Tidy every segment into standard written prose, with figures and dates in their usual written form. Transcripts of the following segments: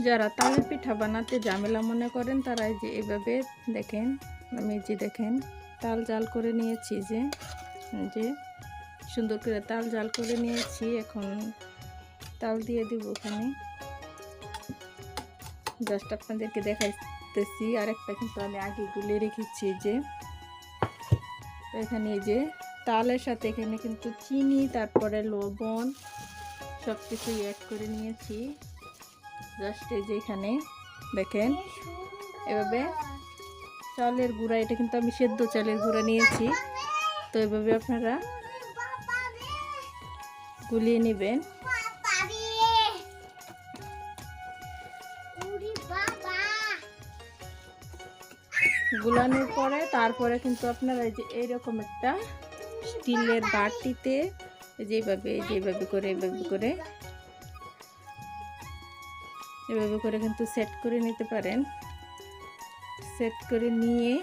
যারা তালের পিঠা বানাতে ঝামেলা মনে করেন তারা এই যে এভাবে দেখেন, আমি যে দেখেন তাল জাল করে নিয়েছি, যে সুন্দর করে তাল জাল করে নিয়েছি। এখন তাল দিয়ে দিব ওখানে, জাস্ট আপনাদেরকে দেখাইতেছি। আরেকটা কিন্তু আমি আগে গুলে রেখেছি, যে এখানে এই যে তালের সাথে এখানে কিন্তু চিনি, তারপরে লবণ সব কিছু অ্যাড করে নিয়েছি। জাস্ট এই যে এখানে দেখেন এভাবে চালের গুঁড়া, এটা কিন্তু আমি সেদ্ধ চালের গুঁড়া নিয়েছি। তো এভাবে আপনারা গুলিয়ে নেবেন। গুলানোর পরে তারপরে কিন্তু আপনারা এই যে এইরকম একটা স্টিলের বাটিতে যেভাবে করে এভাবে করে কিন্তু সেট করে নিতে পারেন। সেট করে নিয়ে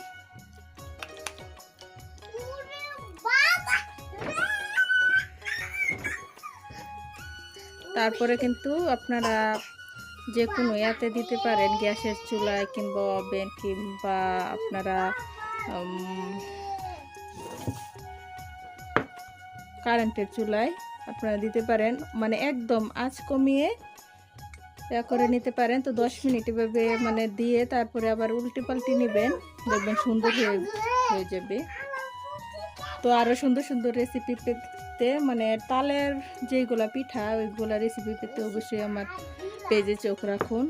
তারপরে কিন্তু আপনারা যে কোনো ইয়াতে দিতে পারেন, গ্যাসের চুলায় কিংবা ওভেন কিংবা আপনারা কারেন্টের চুলায় আপনারা দিতে পারেন। মানে একদম আঁচ কমিয়ে করে নিতে পারেন। তো 10 মিনিট এভাবে মানে দিয়ে তারপরে আবার উল্টে পাল্টে নেবেন, দেখবেন সুন্দর হয়ে যাবে। তো আরও সুন্দর সুন্দর রেসিপি পেতে, মানে তালের যেগুলা পিঠা ওইগুলা রেসিপি পেতে অবশ্যই আমার পেজে চোখ রাখুন।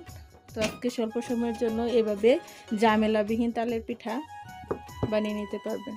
তো আজকে স্বল্প সময়ের জন্য এভাবে ঝামেলাবিহীন তালের পিঠা বানিয়ে নিতে পারবেন।